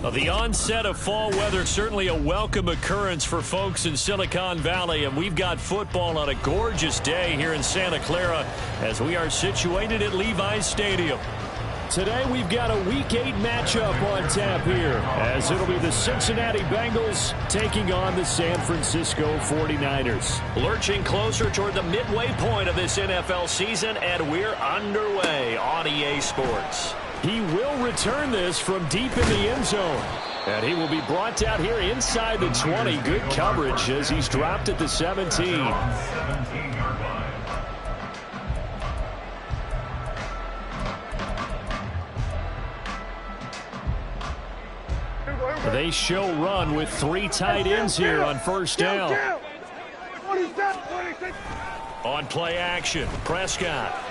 Well, the onset of fall weather, certainly a welcome occurrence for folks in Silicon Valley, and we've got football on a gorgeous day here in Santa Clara as we are situated at Levi's Stadium. Today we've got a Week 8 matchup on tap here, as it'll be the Cincinnati Bengals taking on the San Francisco 49ers. Lurching closer toward the midway point of this NFL season, and we're underway on EA Sports. He will return this from deep in the end zone. And he will be brought out here inside the 20. Good coverage as he's dropped at the 17. They show run with 3 tight ends here on first down. On play action, Prescott.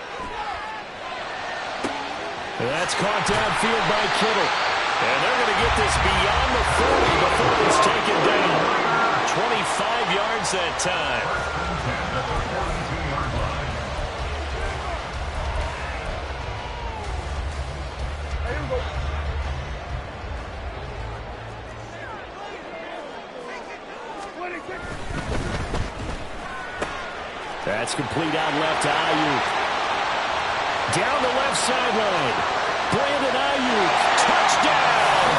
That's caught downfield by Kittle. And they're going to get this beyond the 40 before it's taken down. 25 yards that time. That's complete out left to Ayuk. Down the left sideline. Brandon Ayuk. Touchdown.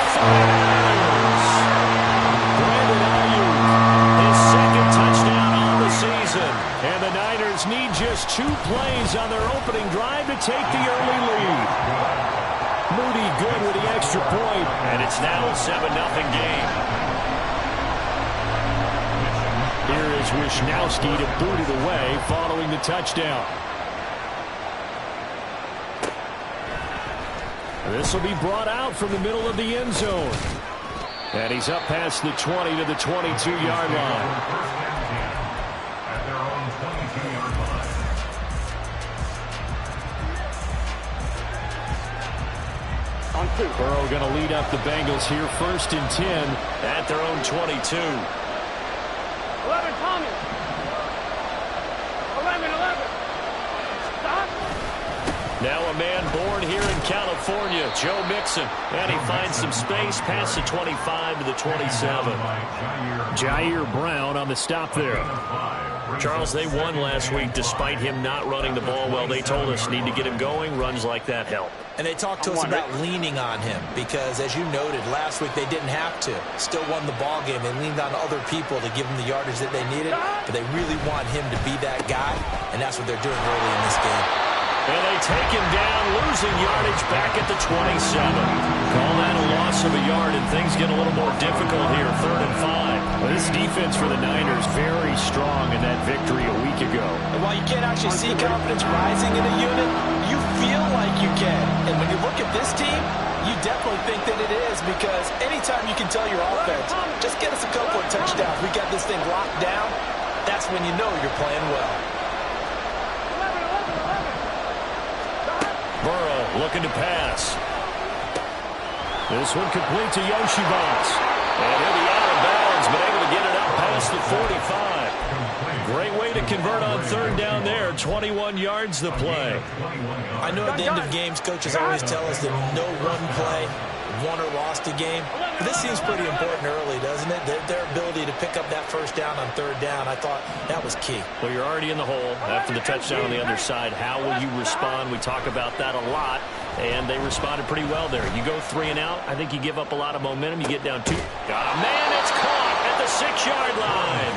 Brandon Ayuk. His second touchdown on the season. And the Niners need just 2 plays on their opening drive to take the early lead. Moody good with the extra point. And it's now a 7-0 game. Here is Wisnowski to boot it away following the touchdown. This will be brought out from the middle of the end zone. And he's up past the 20 to the 22-yard line. Burrow going to lead up the Bengals here, 1st and 10 at their own 22. 11, Tommy. 11. Stop. Now a man born here in California, Joe Mixon. And he finds some space past the 25 to the 27. Jair Brown on the stop there. Charles, they won last week despite him not running the ball well. They told us need to get him going. Runs like that help. And they talked to us about leaning on him because, as you noted, last week they didn't have to. Still won the ball game. They leaned on other people to give them the yardage that they needed, but they really want him to be that guy, and that's what they're doing early in this game. And they take him down, losing yardage back at the 27. Call that a loss of a yard, and things get a little more difficult here, 3rd and 5. Well, this defense for the Niners very strong in that victory a week ago. And while you can't actually see confidence rising in a unit, you feel like you can. And when you look at this team, you definitely think that it is, because anytime you can tell your offense, just get us a couple of touchdowns, we got this thing locked down, that's when you know you're playing well. Burrow looking to pass. This one complete to Yoshibas. And he'll be out of bounds, but able to get it up past the 45. Great way to convert on 3rd down there. 21 yards the play. I know at the end of games, coaches always tell us that no one play won or lost a game. But this seems pretty important early, doesn't it? Their ability to pick up that first down on 3rd down, I thought that was key. Well, you're already in the hole after the touchdown on the other side. How will you respond? We talk about that a lot, and they responded pretty well there. You go 3 and out, I think you give up a lot of momentum. You get down 2. Man, it's caught at the 6-yard line.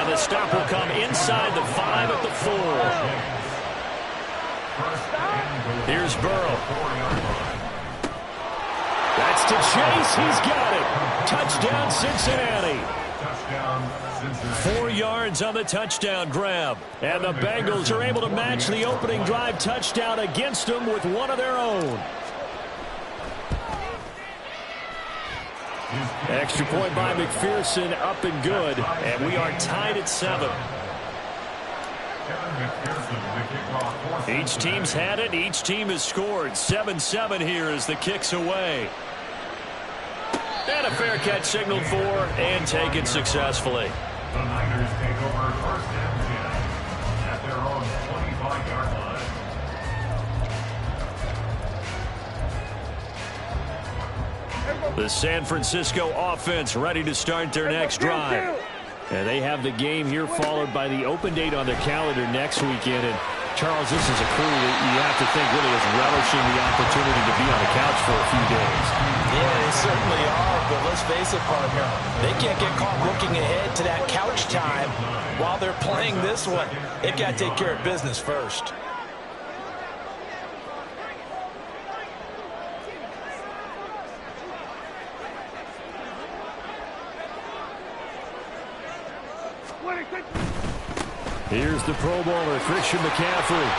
And the stop will come inside the 5 at the 4. Here's Burrow. That's to Chase. He's got it. Touchdown, Cincinnati. 4 yards on the touchdown grab. And the Bengals are able to match the opening drive touchdown against them with one of their own. Extra point by McPherson, up and good. And we are tied at 7. Each team's had it. Each team has scored. 7-7 here as the kick's away. And a fair catch signaled for and taken successfully. The Niners take over 1st and 10 at their own 25-yard line. The San Francisco offense ready to start their next drive. And they have the game here followed by the open date on their calendar next weekend. And Charles, this is a crew that you have to think really is relishing the opportunity to be on the couch for a few days. Yeah, they certainly are, but let's face it, partner. They can't get caught looking ahead to that couch time while they're playing this one. They've got to take care of business first. Here's the Pro Bowler, Christian McCaffrey.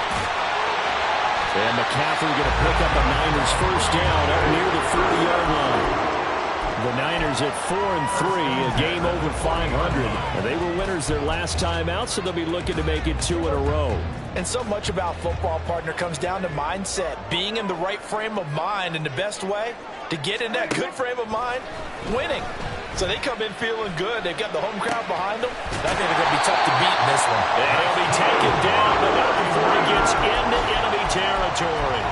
And McCaffrey going to pick up a Niners first down up near the 40-yard line. The Niners at 4-3, a game over 500. And they were winners their last time out, so they'll be looking to make it 2 in a row. And so much about football, partner, comes down to mindset. Being in the right frame of mind, and the best way to get in that good frame of mind, winning. So they come in feeling good. They've got the home crowd behind them. I think they're going to be tough to beat in this one. And he'll be taken down, but not before he gets into enemy territory.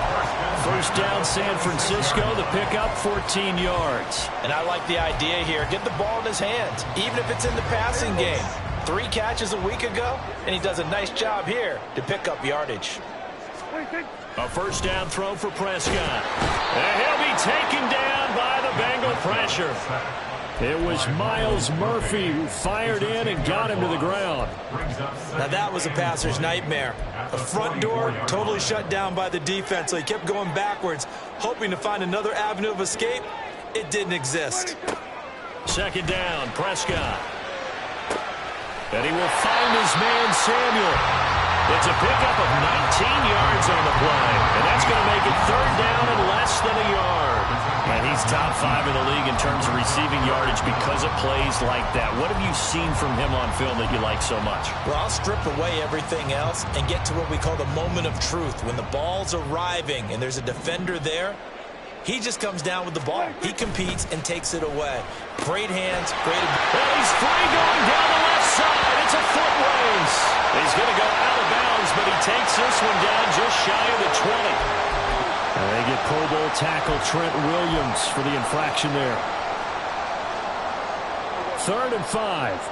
First down, San Francisco. The pickup, 14 yards. And I like the idea here. Get the ball in his hands, even if it's in the passing game. 3 catches a week ago, and he does a nice job here to pick up yardage. A first down throw for Prescott. And he'll be taken down by the Bengal pressure. It was Myles Murphy who fired in and got him to the ground. Now that was a passer's nightmare. The front door totally shut down by the defense, so he kept going backwards, hoping to find another avenue of escape. It didn't exist. Second down, Prescott. And he will find his man, Samuel. It's a pickup of 19 yards on the play. And that's going to make it third down and less than a yard. And he's top 5 in the league in terms of receiving yardage because of plays like that. What have you seen from him on film that you like so much? Well, I'll strip away everything else and get to what we call the moment of truth. When the ball's arriving and there's a defender there, he just comes down with the ball. He competes and takes it away. Great hands, great... Well, he's free going down the left side. It's a foot race. He's going to go out of bounds, but he takes this one down just shy of the 20. And they get Pro Bowl tackle Trent Williams for the infraction there. 3rd and 5.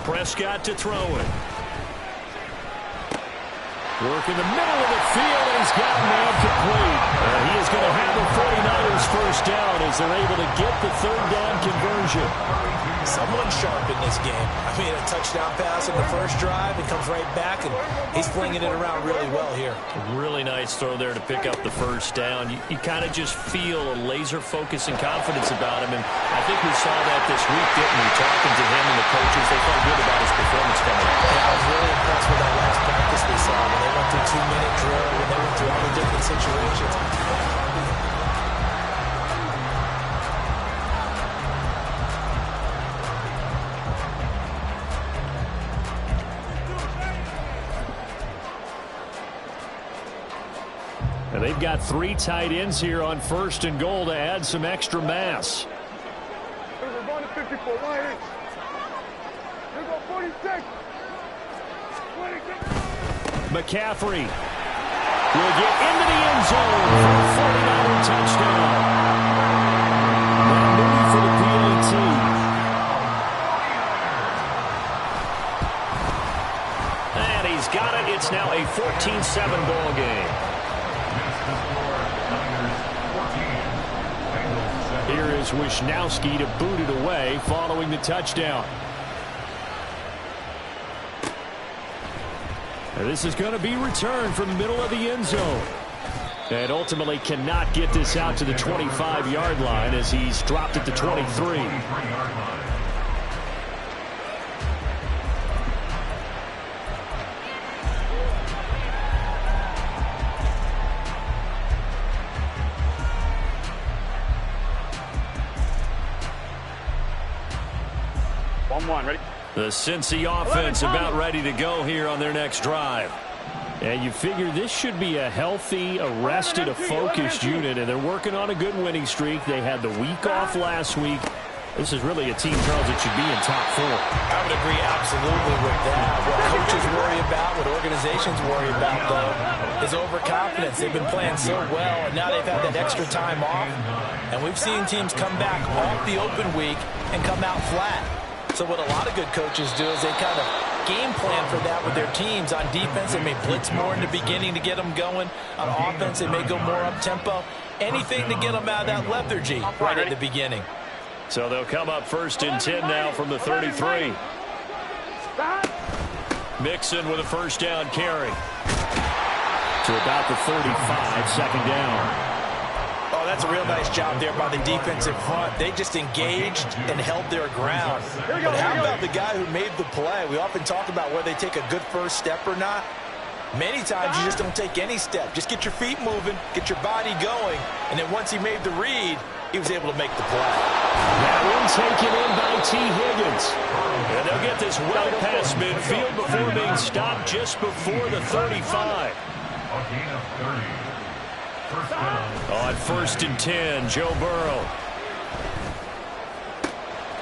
Prescott to throw it. Work in the middle of the field, and he's got man complete. He is going to have the 49ers first down as they're able to get the 3rd down conversion. Someone sharp in this game. I mean, a touchdown pass in the first drive. It comes right back, and he's flinging it around really well here. Really nice throw there to pick up the first down. You kind of just feel a laser focus and confidence about him, and I think we saw that this week, didn't we? Talking to him and the coaches, they felt good about his performance coming up. Yeah, I was really impressed with that last practice we saw when they went through 2-minute drill, when they went through all the different situations. And they've got 3 tight ends here on 1st and goal to add some extra mass. We're going to 54, 1 We're going 46. 26. McCaffrey will get into the end zone for a 49er touchdown. Now moving for the PAT. And he's got it. It's now a 14-7 ball game. Here is Wisnowski to boot it away following the touchdown. And this is going to be returned from the middle of the end zone. And ultimately cannot get this out to the 25-yard line as he's dropped at the 23. Ready? The Cincy offense about ready to go here on their next drive. And you figure this should be a healthy, a rested, a focused unit, and they're working on a good winning streak. They had the week off last week, This is really a team, Charles, that should be in top 4. I would agree absolutely with that. What coaches worry about, what organizations worry about, though, is overconfidence. They've been playing so well, and now they've had that extra time off. And we've seen teams come back off the open week and come out flat. So what a lot of good coaches do is they kind of game plan for that with their teams. On defense, they may blitz more in the beginning to get them going. On offense, they may go more up-tempo. Anything to get them out of that lethargy right at the beginning. So they'll come up 1st and 10 now from the 33. Mixon with a first down carry. To about the 35, second down. Oh, that's a real nice job there by the defensive front. They just engaged and held their ground. But how about the guy who made the play? We often talk about whether they take a good first step or not. Many times you just don't take any step. Just get your feet moving, get your body going, and then once he made the read, he was able to make the play. That one taken in by T. Higgins. And they'll get this well past midfield before being stopped just before the 35. A gain of 30. First down. On 1st and 10, Joe Burrow.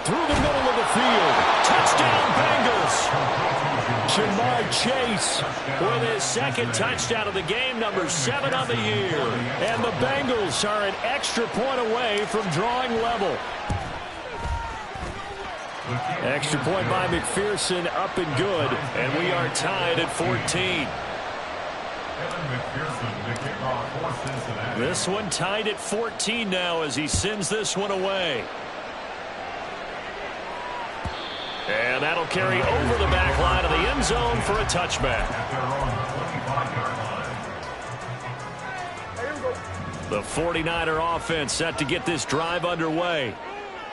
Through the middle of the field. Touchdown, Bengals. Jamar Chase with his second touchdown of the game, number 7 on the year. And the Bengals are an extra point away from drawing level. Extra point by McPherson, up and good. And we are tied at 14. Kevin McPherson, the kickoff for Cincinnati. This one tied at 14 now as he sends this one away. And that'll carry over the back line of the end zone for a touchback. At their own 25-yard line. The 49er offense set to get this drive underway.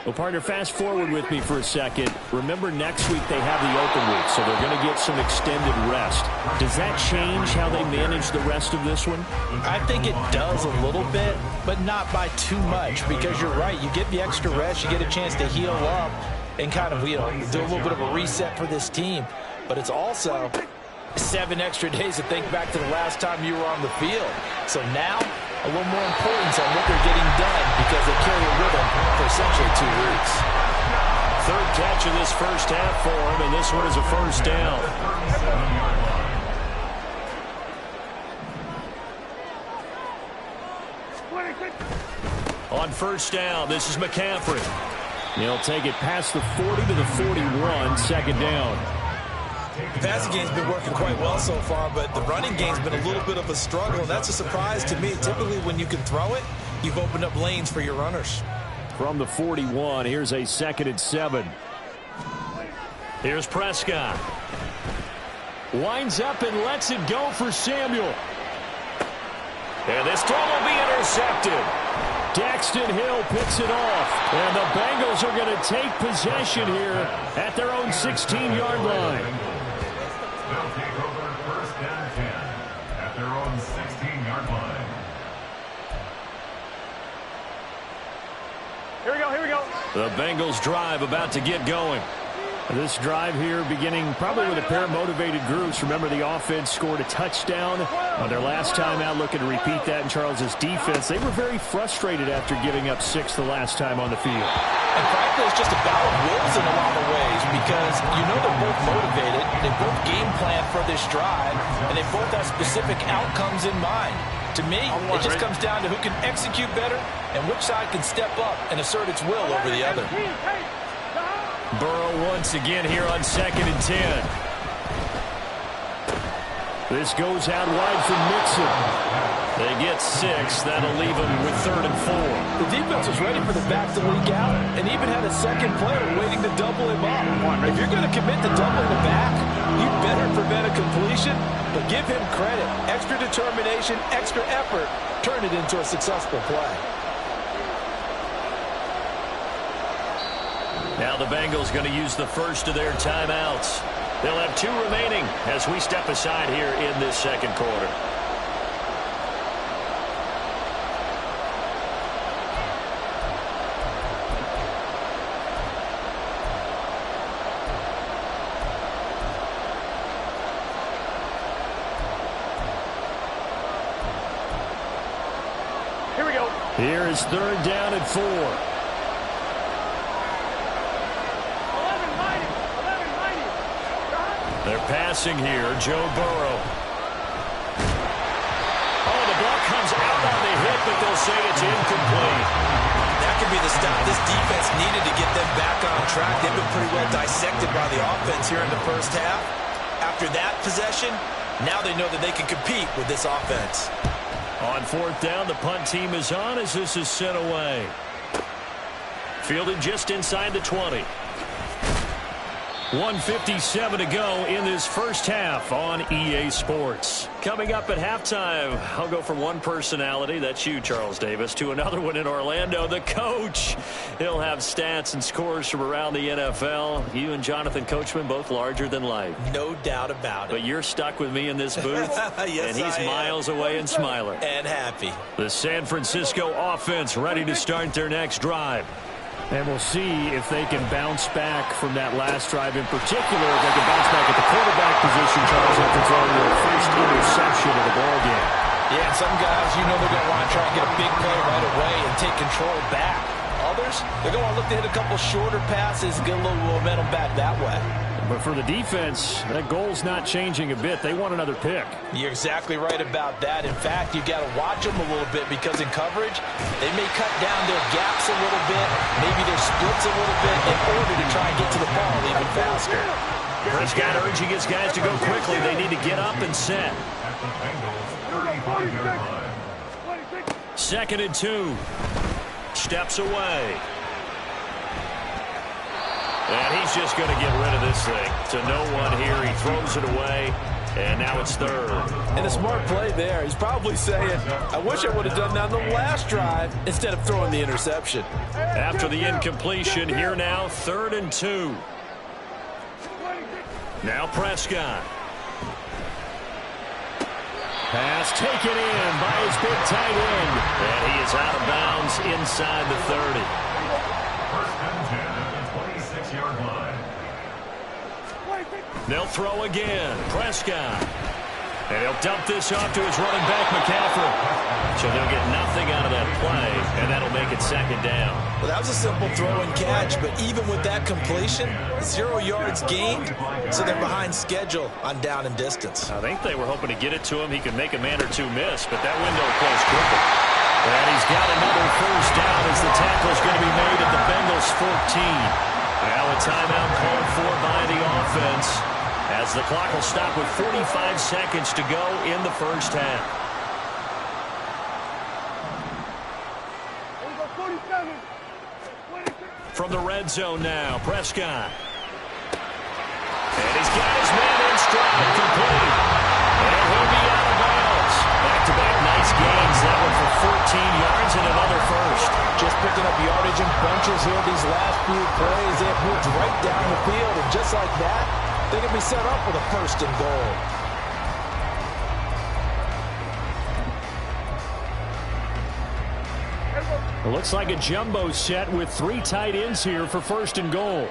Well, partner, fast forward with me for a second. Remember, next week they have the open week, so they're going to get some extended rest. Does that change how they manage the rest of this one? I think it does a little bit, but not by too much, because you're right. You get the extra rest, you get a chance to heal up and kind of, do a little bit of a reset for this team. But it's also 7 extra days to think back to the last time you were on the field. So now, a little more importance on what they're getting done because they carry it with them for essentially 2 weeks. 3rd catch of this first half for him, and this one is a first down. On first down, this is McCaffrey. He'll take it past the 40 to the 41, second down. The passing game's been working quite well so far, but the running game's been a little bit of a struggle, and that's a surprise to me. Typically, when you can throw it, you've opened up lanes for your runners. From the 41, here's a 2nd and 7. Here's Prescott. Winds up and lets it go for Samuel. And this throw will be intercepted. Daxton Hill picks it off. And the Bengals are going to take possession here at their own 16-yard line. They'll take over 1st and 10 at their own 16-yard line. Here we go, here we go. The Bengals drive about to get going. This drive here beginning probably with a pair of motivated groups. Remember, the offense scored a touchdown on their last time out, looking to repeat that in Charles's defense. They were very frustrated after giving up 6 the last time on the field. And frankly, it's just a battle of wills in a lot of ways because they're both motivated. They both game plan for this drive, and they both have specific outcomes in mind. To me, it just comes down to who can execute better and which side can step up and assert its will over the other. Burrow once again here on 2nd and 10. This goes out wide from Mixon. They get 6. That'll leave them with 3rd and 4. The defense was ready for the back to leak out and even had a second player waiting to double him up. If you're going to commit to doubling the back, you better prevent a completion, but give him credit. Extra determination, extra effort, turn it into a successful play. Now the Bengals going to use the first of their timeouts. They'll have 2 remaining as we step aside here in this second quarter. Here we go. Here is 3rd down and 4. passing here. Joe Burrow. Oh, the ball comes out on the hit, but they'll say it's incomplete. That could be the stop this defense needed to get them back on track. They've been pretty well dissected by the offense here in the first half. After that possession, now they know that they can compete with this offense. On fourth down, the punt team is on as this is sent away. Fielded just inside the 20. 1:57 to go in this first half on EA Sports. Coming up at halftime, I'll go from one personality, that's you, Charles Davis, to another one in Orlando, the coach. He'll have stats and scores from around the NFL. You and Jonathan Coachman, both larger than life. No doubt about it. But you're stuck with me in this booth, yes, and he's miles away and smiling. And happy. The San Francisco offense ready to start their next drive. And we'll see if they can bounce back from that last drive in particular. If they can bounce back at the quarterback position, Charles, after throwing their first interception of the ball game. Yeah, and some guys, you know they're going to want to try and get a big play right away and take control back. Others, they're going to want to look to hit a couple shorter passes and get a little momentum back that way. But for the defense, that goal's not changing a bit. They want another pick. You're exactly right about that. In fact, you've got to watch them a little bit because in coverage, they may cut down their gaps a little bit, maybe their splits a little bit in order to try and get to the ball even faster. Prescott urging his guys to go quickly. They need to get up and set. Second and 2. Steps away. And he's just going to get rid of this thing to no one here. He throws it away, and now it's third. And a smart play there. He's probably saying, I wish I would have done that on the last drive instead of throwing the interception. After the incompletion, here now, 3rd and 2. Now Prescott. Pass taken in by his big tight end. And he is out of bounds inside the 30. First and 10 at the 26-yard line. They'll throw again. Prescott. And he'll dump this off to his running back, McCaffrey. So they'll get nothing out of that play, and that'll make it second down. Well, that was a simple throw and catch, but even with that completion, 0 yards gained, so they're behind schedule on down and distance. I think they were hoping to get it to him. He could make a man or two miss, but that window closed quickly. And he's got another first down as the tackle's going to be made at the Bengals 14. Now a timeout called for by the offense as the clock will stop with 45 seconds to go in the first half. From the red zone now, Prescott. And he's got his man in stride, complete. And he'll be out of bounds. Back-to-back nice gains. That one for 14 yards and another first. Just picking up yardage in bunches here these last few plays. They have moved right down the field, and just like that, they can be set up with a first and goal. It looks like a jumbo set with 3 tight ends here for first and goal.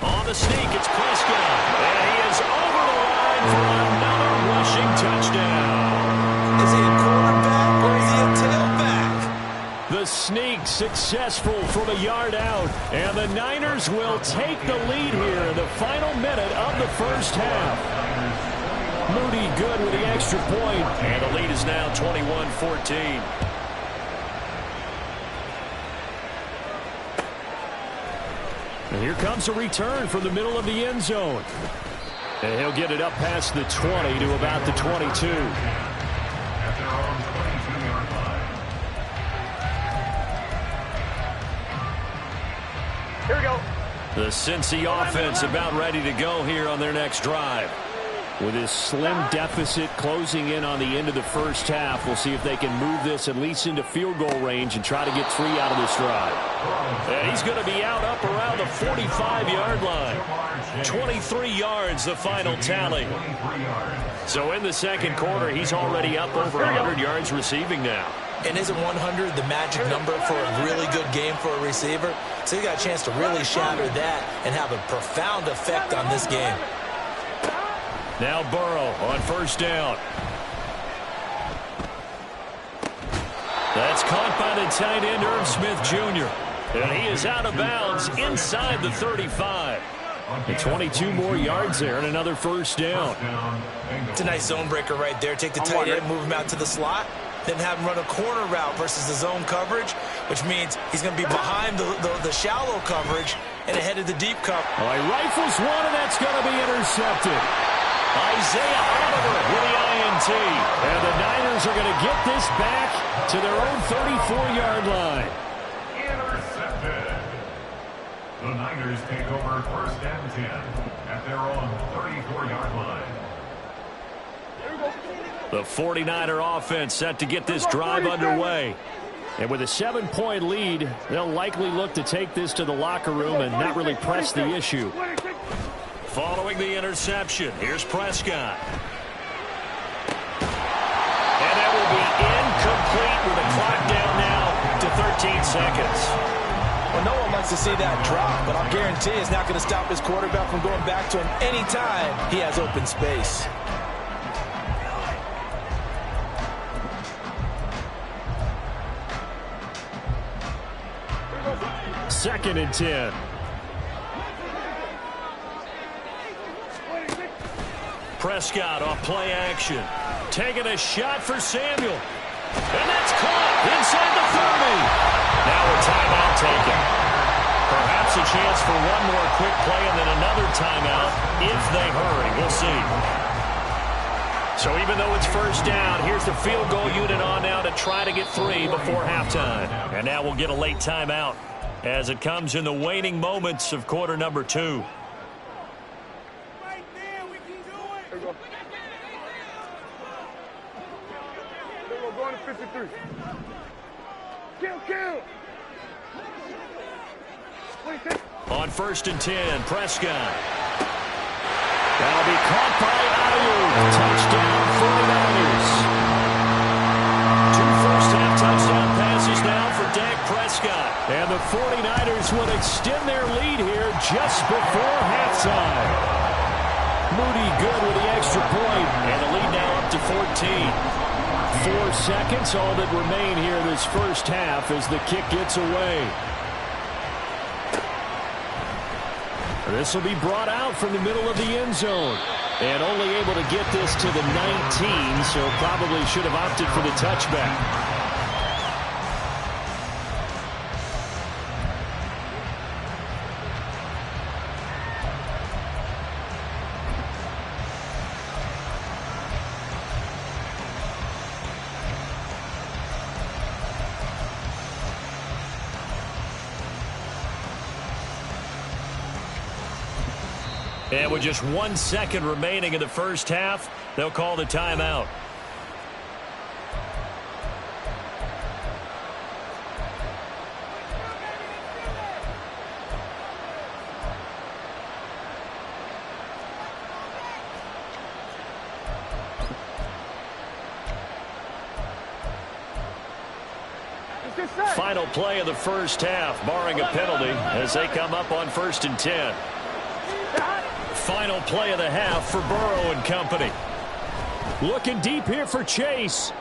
On the sneak, it's Prescott. And he is over the line for another rushing touchdown. Is he a quarterback or is he a tailback? The sneak successful from a yard out. And the Niners will take the lead here in the final minute of the first half. Moody good with the extra point. And the lead is now 21-14. And here comes a return from the middle of the end zone. And he'll get it up past the 20 to about the 22. At their own 22-yard line. Here we go. The Cincy offense about ready to go here on their next drive. With his slim deficit closing in on the end of the first half, we'll see if they can move this at least into field goal range and try to get 3 out of this drive. And he's going to be out up around the 45-yard line. 23 yards, the final tally. So in the second quarter, he's already up over 100 yards receiving now. And isn't 100 the magic number for a really good game for a receiver? So he got a chance to really shatter that and have a profound effect on this game. Now Burrow on first down. That's caught by the tight end, Irv Smith Jr. And he is out of bounds inside the 35. And 22 more yards there and another first down. It's a nice zone breaker right there. Take the tight end, move him out to the slot, then have him run a corner route versus the zone coverage, which means he's going to be behind the shallow coverage and ahead of the deep cover. All right, rifles one, and that's going to be intercepted. Isaiah Oliver with the INT. And the Niners are going to get this back to their own 34-yard line. Intercepted. The Niners take over first and 10 at their own 34-yard line. The 49er offense set to get this drive underway. And with a 7-point lead, they'll likely look to take this to the locker room and not really press the issue. Following the interception, here's Prescott. And that will be incomplete with the clock down now to 13 seconds. Well, no one likes to see that drop, but I'll guarantee it's not going to stop his quarterback from going back to him anytime he has open space. Second and 10. Prescott off play action. Taking a shot for Samuel. And that's caught inside the 30. Now a timeout taken. Perhaps a chance for one more quick play and then another timeout if they hurry. We'll see. So even though it's first down, here's the field goal unit on now to try to get 3 before halftime. And now we'll get a late timeout as it comes in the waning moments of quarter number 2. Going to 53. Kill. On first and 10, Prescott. That'll be caught by Ayuk. Touchdown 49ers. 2 first-half touchdown passes now for Dak Prescott. And the 49ers will extend their lead here just before halftime. Moody good with the extra point. And the lead now up to 14. 4 seconds, all that remain here this first half as the kick gets away. This will be brought out from the middle of the end zone. And only able to get this to the 19, so probably should have opted for the touchback. And with just 1 second remaining in the first half, they'll call the timeout. Final play of the first half, barring a penalty, as they come up on first and 10. Final play of the half for Burrow and company. Looking deep here for Chase.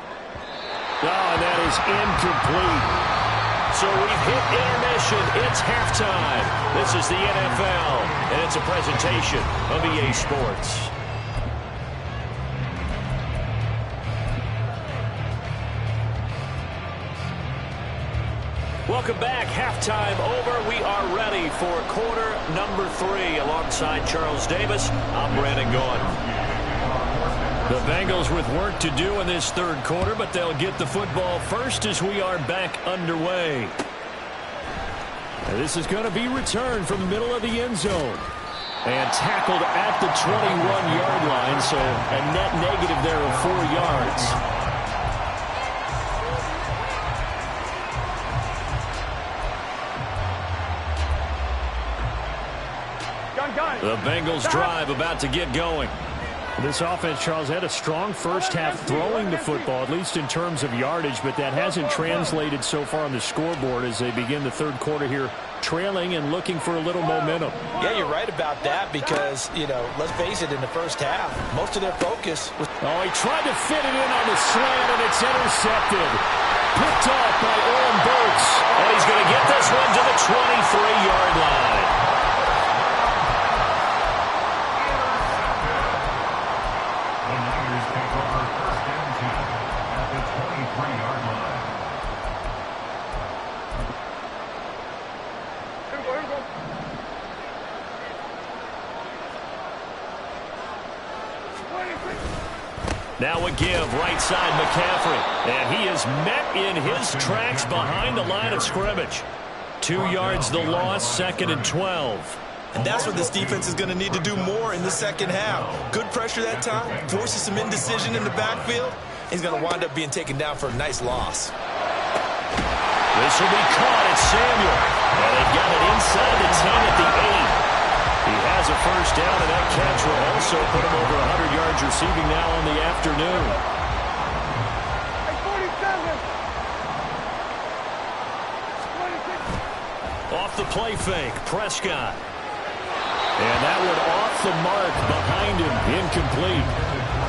Oh, and that is incomplete. So we've hit intermission. It's halftime. This is the NFL, and it's a presentation of EA Sports. Welcome back. Halftime over. We are ready for quarter number 3. Alongside Charles Davis, I'm Brandon Gaudin. The Bengals with work to do in this third quarter, but they'll get the football first as we are back underway. This is going to be returned from the middle of the end zone. And tackled at the 21-yard line, so a net negative there of 4 yards. The Bengals drive about to get going. This offense, Charles, had a strong first half throwing the football, at least in terms of yardage, but that hasn't translated so far on the scoreboard as they begin the third quarter here, trailing and looking for a little momentum. Yeah, you're right about that because, let's face it, in the first half, most of their focus was... Oh, he tried to fit it in on the slant, and it's intercepted. Picked off by Oren Burks. And he's going to get this one to the 23-yard line. Now a give, right side McCaffrey. And he is met in his tracks behind the line of scrimmage. 2 yards the loss, 2nd and 12. And that's what this defense is going to need to do more in the second half. Good pressure that time, forces some indecision in the backfield. He's going to wind up being taken down for a nice loss. This will be caught at Samuel. And they've got it inside the 10 at the 8. He has a first down, and that catch will also put him over 100 yards receiving now on the afternoon. Off the play fake, Prescott. And that one off the mark behind him, incomplete.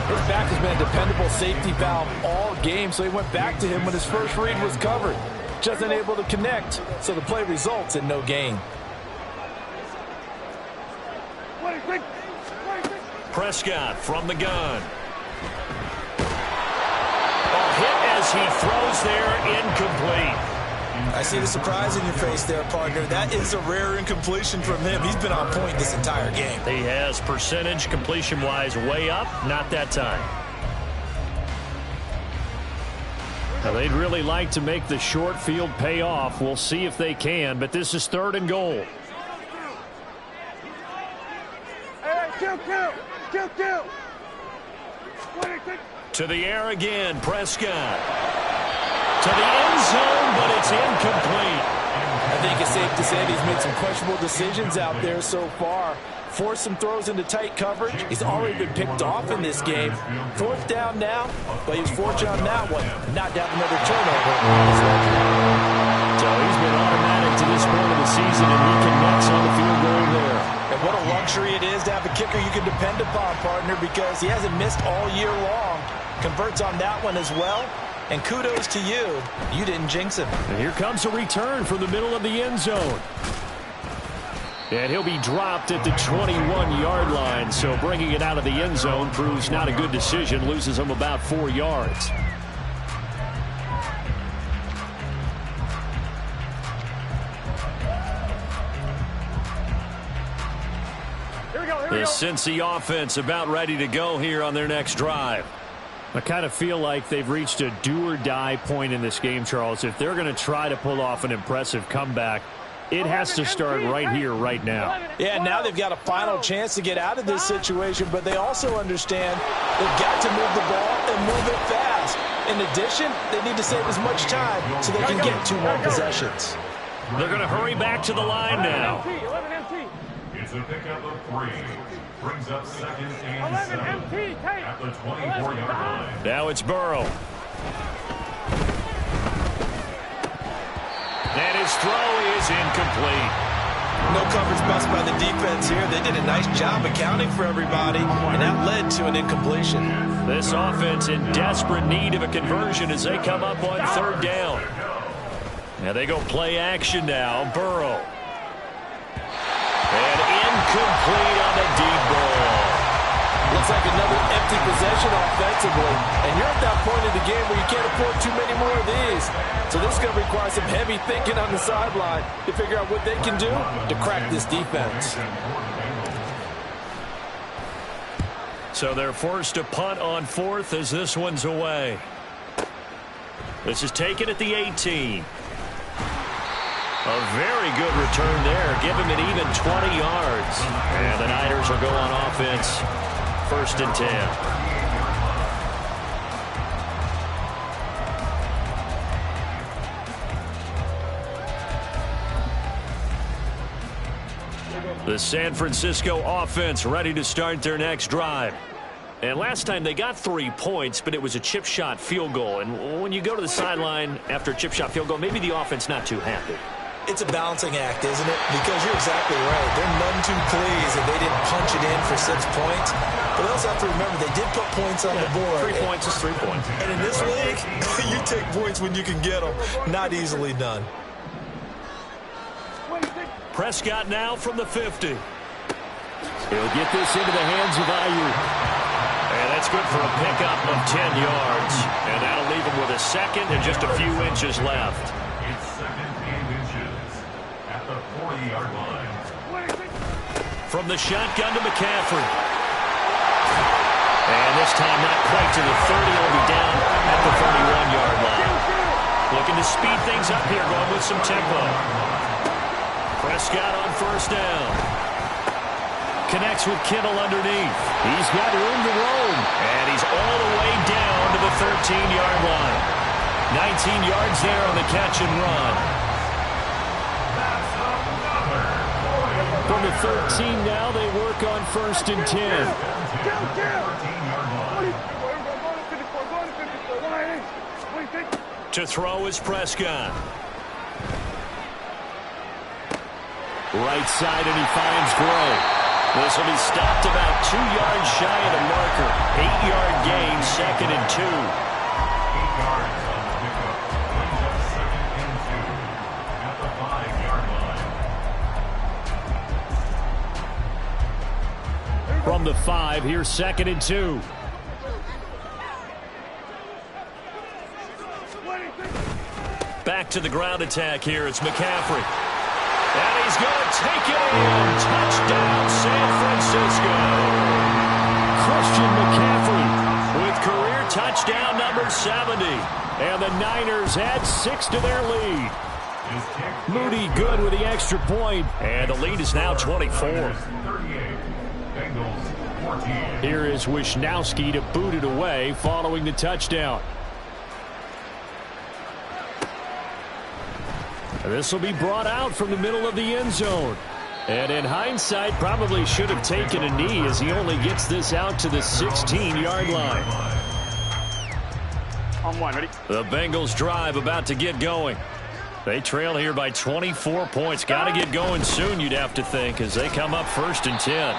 His back has been a dependable safety valve all game, so he went back to him when his first read was covered. Just unable to connect, so the play results in no gain. Prescott from the gun. A hit as he throws there, incomplete. I see the surprise in your face there, partner. That is a rare incompletion from him. He's been on point this entire game. He has percentage completion-wise way up, not that time. Now, they'd really like to make the short field pay off. We'll see if they can, but this is 3rd and goal. To the air again, Prescott. To the end zone, but it's incomplete. I think it's safe to say that he's made some questionable decisions out there so far. Forced some throws into tight coverage. He's already been picked off in this game. 4th down now, but he was fortunate on that one. Not down another turnover. So he's been automatic to this point of the season, and he connects on the field goal there. And what a luxury it is to have a kicker you can depend upon, partner, because he hasn't missed all year long. Converts on that one as well. And kudos to you. You didn't jinx him. And here comes a return from the middle of the end zone. And he'll be dropped at the 21-yard line. So bringing it out of the end zone proves not a good decision. Loses him about 4 yards. The Cincy offense about ready to go here on their next drive. I kind of feel like they've reached a do-or-die point in this game, Charles. If they're going to try to pull off an impressive comeback, it has to start right here, right now. Yeah, now they've got a final chance to get out of this situation, but they also understand they've got to move the ball and move it fast. In addition, they need to save as much time so they can get 2 more possessions. They're going to hurry back to the line now. It's a pickup of 3. Brings up 2nd and 7 at the 24-yard line. Now it's Burrow. And his throw is incomplete. No coverage bust by the defense here. They did a nice job accounting for everybody, and that led to an incompletion. This offense in desperate need of a conversion as they come up on 3rd down. Now they go play action now. Burrow. And incomplete on the deep ball. Looks like another empty possession offensively. And you're at that point in the game where you can't afford too many more of these. So this is going to require some heavy thinking on the sideline to figure out what they can do to crack this defense. So they're forced to punt on 4th as this one's away. This is taken at the 18. A very good return there. Give him an even 20 yards. And the Niners will go on offense. 1st and 10. The San Francisco offense ready to start their next drive. And last time they got 3 points, but it was a chip shot field goal. And when you go to the sideline after a chip shot field goal, maybe the offense not too happy. It's a balancing act, isn't it? Because you're exactly right. They're none too pleased if they didn't punch it in for 6 points. But they also have to remember they did put points on the board. 3 points is 3 points. And in this league, you take points when you can get them. Not easily done. Prescott now from the 50. He'll get this into the hands of Ayuk. And that's good for a pickup of 10 yards. And that'll leave him with a 2nd and just a few inches left. It's 2nd and inches at the 40-yard line. From the shotgun to McCaffrey. And this time not quite to the 30. He'll be down at the 31-yard line. Looking to speed things up here, going with some tempo. Prescott on first down. Connects with Kittle underneath. He's got room to roam. And he's all the way down to the 13-yard line. 19 yards there on the catch and run. From the 13 now, they work on first and 10. To throw is Prescott. Right side, and he finds Gray. This will be stopped about 2 yards shy of the marker. 8-yard gain, second and 2. 8 yards on the pickup. Brings up second and 2 at the 5-yard line. From the 5, here's second and 2. Back to the ground attack here. It's McCaffrey. And he's going to take it in. Touchdown, San Francisco. Christian McCaffrey with career touchdown number 70. And the Niners add 6 to their lead. Moody good with the extra point. And the lead is now 24. 38. Bengals 14. Here is Wisnowski to boot it away following the touchdown. This will be brought out from the middle of the end zone. And in hindsight, probably should have taken a knee as he only gets this out to the 16-yard line. On one, ready? The Bengals drive about to get going. They trail here by 24 points. Got to get going soon, you'd have to think, as they come up first and 10.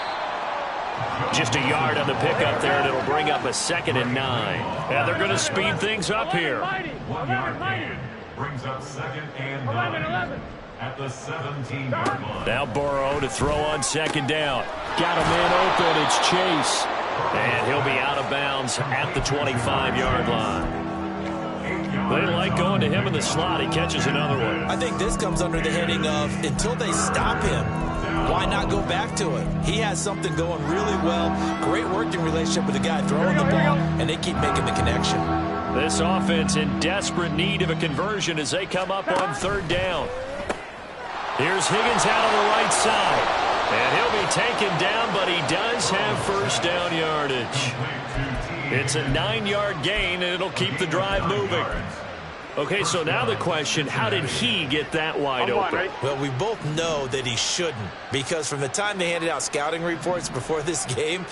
Just a yard on the pickup there, and it'll bring up a second and 9. And they're going to speed things up here. 1 yard gain. Brings up second and 9 at the 17-yard line. Now Burrow to throw on second down. Got a man open. It's Chase. And he'll be out of bounds at the 25-yard line. They like going to him in the slot. He catches another one. I think this comes under the heading of until they stop him, why not go back to it? He has something going really well. Great working relationship with the guy throwing the ball, and they keep making the connection. This offense in desperate need of a conversion as they come up on third down. Here's Higgins out on the right side. And he'll be taken down, but he does have first down yardage. It's a 9-yard gain, and it'll keep the drive moving. Okay, so now the question, how did he get that wide open? Well, we both know that he shouldn't, because from the time they handed out scouting reports before this game,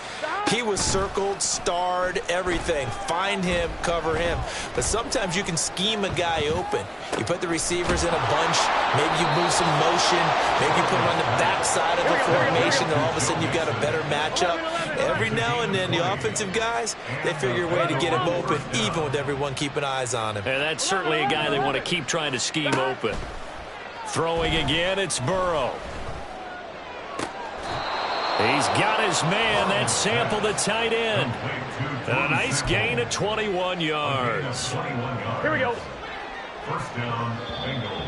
he was circled, starred, everything. Find him, cover him. But sometimes you can scheme a guy open. You put the receivers in a bunch, maybe you move some motion, maybe you put them on the backside of the formation, and all of a sudden you've got a better matchup. Every now and then, the offensive guys, they figure a way to get him open, even with everyone keeping eyes on him. And that's certainly a guy they want to keep trying to scheme open. Throwing again, it's Burrow. He's got his man. That's Sample, the tight end. And a nice gain of 21 yards. Here we go. First down, Bengals.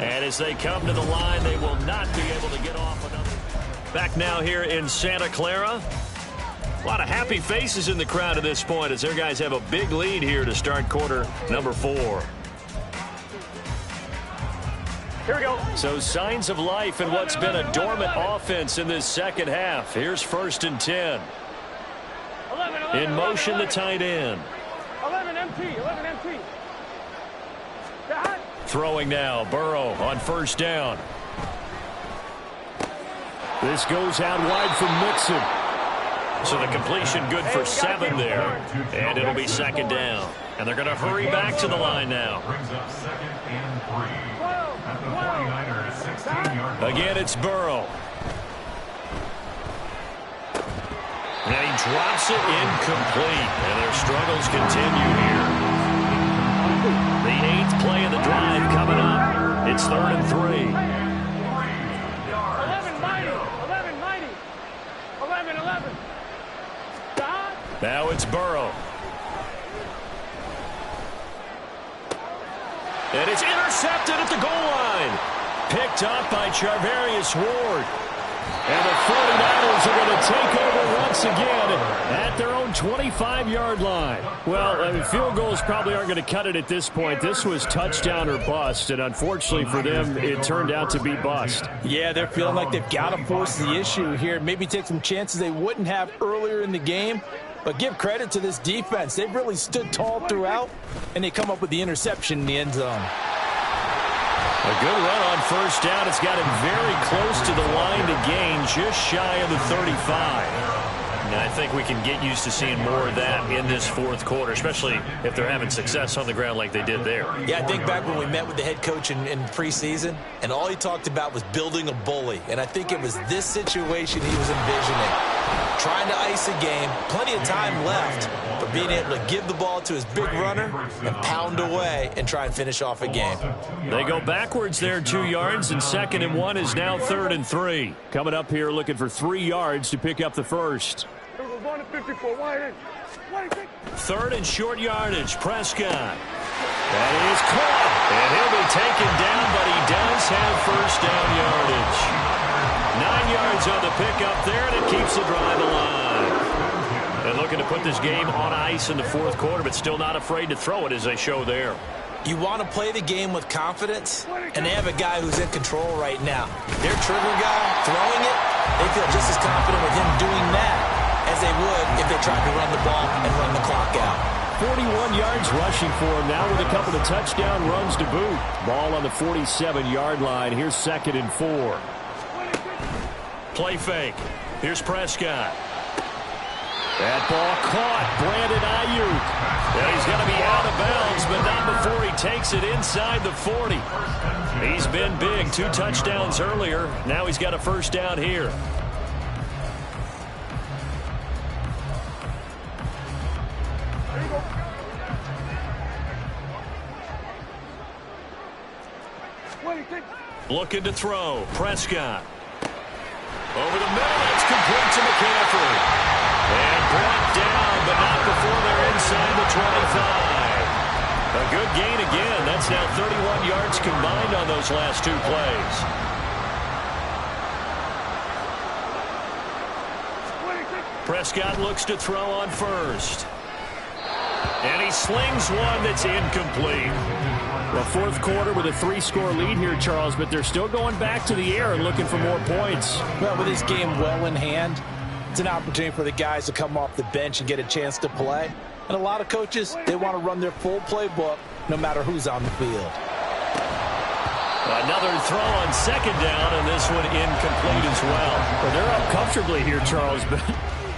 And as they come to the line, they will not be able to get off another. Back now here in Santa Clara. A lot of happy faces in the crowd at this point as their guys have a big lead here to start quarter number 4. Here we go. So signs of life in what's been a dormant offense in this second half. Here's first and 10. In motion, the tight end. 11 MT. Throwing now, Burrow on first down. This goes out wide from Mixon. So the completion good for 7 there. And it'll be second down. And they're going to hurry back to the line now. Brings up second and 3 at the 49ers 16-yard line. Again, it's Burrow. And he drops it incomplete. And their struggles continue here. The 8th play of the drive coming up. It's 3rd and 3. 11. Now it's Burrow. And it's intercepted at the goal line. picked up by Charvarius Ward. And the 49ers are going to take over once again at their own 25-yard line. Well, I mean, field goals probably aren't going to cut it at this point. This was touchdown or bust, and unfortunately for them, it turned out to be bust. Yeah, they're feeling like they've got to force the issue here. Maybe take some chances they wouldn't have earlier in the game. But give credit to this defense. They've really stood tall throughout, and they come up with the interception in the end zone. A good run on first down. It's got him very close to the line to gain, just shy of the 35. And I think we can get used to seeing more of that in this fourth quarter, especially if they're having success on the ground like they did there. Yeah, I think back when we met with the head coach in preseason, and all he talked about was building a bully. And I think it was this situation he was envisioning. Trying to ice a game, plenty of time left, but being able to give the ball to his big runner and pound away and try and finish off a game. They go backwards there 2 yards, and 2nd and 1 is now 3rd and 3. Coming up here looking for 3 yards to pick up the first. 3rd and short yardage, Prescott. That is caught, and he'll be taken down, but he does have first down yardage. 9 yards on the pickup there, and it keeps the drive alive. And looking to put this game on ice in the fourth quarter, but still not afraid to throw it as they show there. You want to play the game with confidence, and they have a guy who's in control right now. Their trigger guy throwing it, they feel just as confident with him doing that as they would if they tried to run the ball and run the clock out. 41 yards rushing for him now with a couple of touchdown runs to boot. Ball on the 47-yard line. Here's 2nd and 4. Play fake. Here's Prescott. That ball caught. Brandon Ayuk. And he's going to be out of bounds, but not before he takes it inside the 40. He's been big. 2 touchdowns earlier. Now he's got a first down here. Looking to throw. Prescott. Over the middle. That's complete to McCaffrey. And brought down, but not before they're inside the 25. A good gain again. That's now 31 yards combined on those last 2 plays. Prescott looks to throw on first. And he slings one that's incomplete. The fourth quarter with a 3-score lead here, Charles, but they're still going back to the air and looking for more points. Well, with this game well in hand, it's an opportunity for the guys to come off the bench and get a chance to play. And a lot of coaches, they want to run their full playbook no matter who's on the field. Another throw on 2nd down, and this one incomplete as well. Well, they're up comfortably here, Charles, but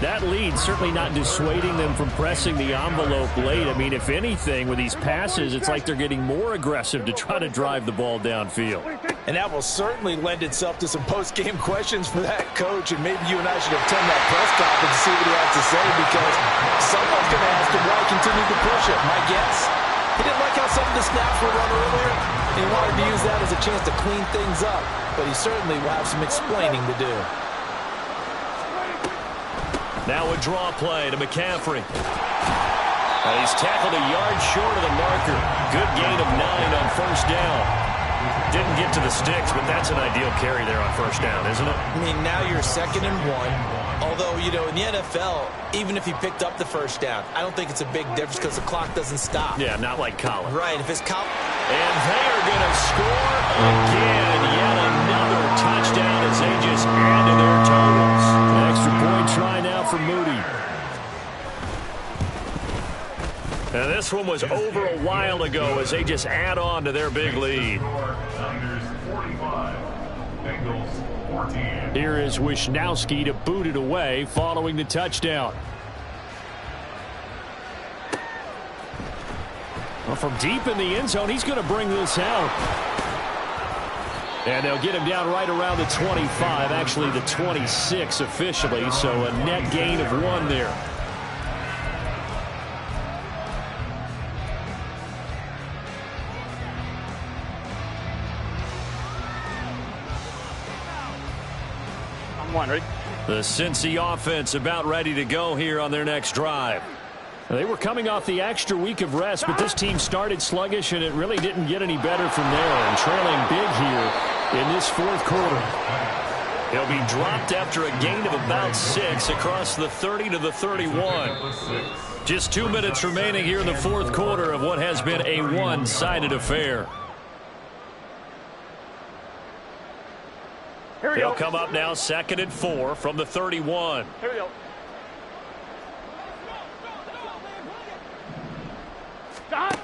that lead certainly not dissuading them from pressing the envelope late. I mean, if anything, with these passes, it's like they're getting more aggressive to try to drive the ball downfield. And that will certainly lend itself to some post-game questions for that coach, and maybe you and I should attend that press conference to see what he has to say, because someone's going to ask him why he continued to push it. My guess, he didn't like how some of the snaps were run earlier, and he wanted to use that as a chance to clean things up, but he certainly will have some explaining to do. Now a draw play to McCaffrey. And he's tackled a yard short of the marker. Good gain of 9 on first down. Didn't get to the sticks, but that's an ideal carry there on first down, isn't it? I mean, now you're 2nd and 1. Although, you know, in the NFL, even if he picked up the first down, I don't think it's a big difference because the clock doesn't stop. Yeah, not like college. Right. If it's college. And they are going to score again. Yet another touchdown as they just add to their totals. An extra point try now for Moody. And this one was over a while ago as they just add on to their big lead. Niners 45, Bengals 14. Here is Wisnowski to boot it away following the touchdown. Well, from deep in the end zone, he's going to bring this out. And they'll get him down right around the 25, actually the 26 officially, so a net gain of 1 there. The Cincy offense about ready to go here on their next drive. They were coming off the extra week of rest, but this team started sluggish, and it really didn't get any better from there. And trailing big here in this fourth quarter. He'll be dropped after a gain of about 6 across the 30 to the 31. Just 2 minutes remaining here in the fourth quarter of what has been a one-sided affair. He'll come up now 2nd and 4 from the 31. Here we go. Stop.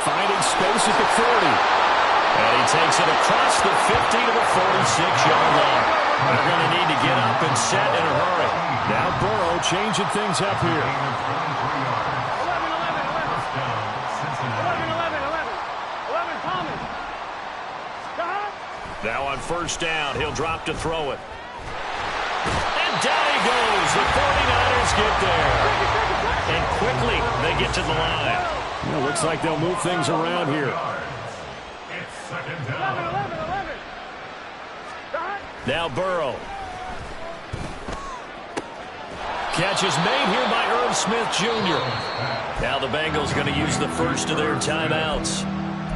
Finding space at the 40. And he takes it across the 50 to the 46-yard line. They're going to need to get up and set in a hurry. Now Burrow changing things up here. 11, Thomas. Stop. Now on first down, he'll drop to throw it. And down he goes. The 49ers get there. And quickly, they get to the line. Well, looks like they'll move things around here. It's second down. 11. Stop. Now Burrow. Catch is made here by Irv Smith Jr. Now the Bengals going to use the first of their timeouts,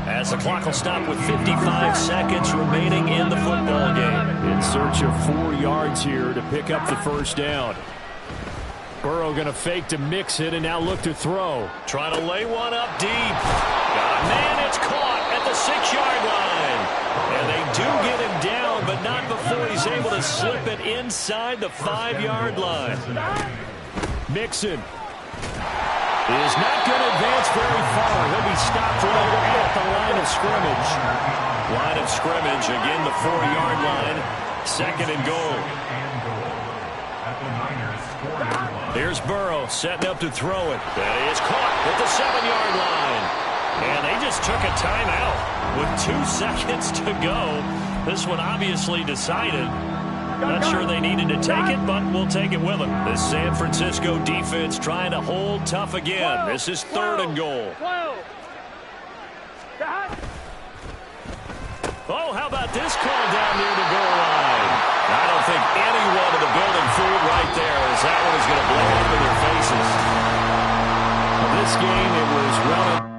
as the clock will stop with 55 seconds remaining in the football game. In search of 4 yards here to pick up the first down. Burrow going to fake to mix it and now look to throw. Trying to lay one up deep. Man, it's caught at the 6-yard line. And they do get him down, but not before he's able to slip it inside the 5-yard line. Mixon is not going to advance very far. He'll be stopped right at the line of scrimmage. Line of scrimmage, again the 4-yard line. 2nd and goal. Here's Burrow setting up to throw it. That is caught at the 7-yard line. And they just took a timeout with 2 seconds to go. This one obviously decided. Not sure they needed to take it, but we'll take it with them. The San Francisco defense trying to hold tough again. This is 3rd and goal. 12. Stop. Oh, how about this call down near the goal line? I don't think anyone in the building fooled right there, as that one is going to blow up in their faces. This game, it was well